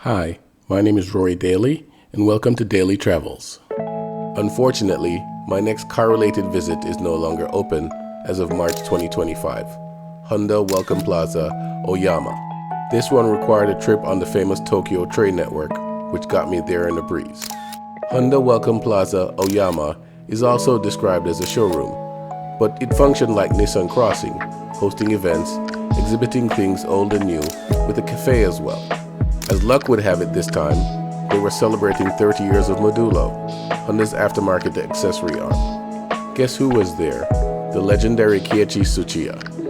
Hi, my name is Rory Daly, and welcome to Daily Travels. Unfortunately, my next car-related visit is no longer open as of March 2025. Honda Welcome Plaza, Oyama. This one required a trip on the famous Tokyo train network, which got me there in a breeze. Honda Welcome Plaza, Oyama is also described as a showroom, but it functioned like Nissan Crossing, hosting events, exhibiting things old and new, with a cafe as well. As luck would have it this time, they were celebrating 30 years of Modulo, Honda's aftermarket accessory arm. Guess who was there? The legendary Keiichi Tsuchiya.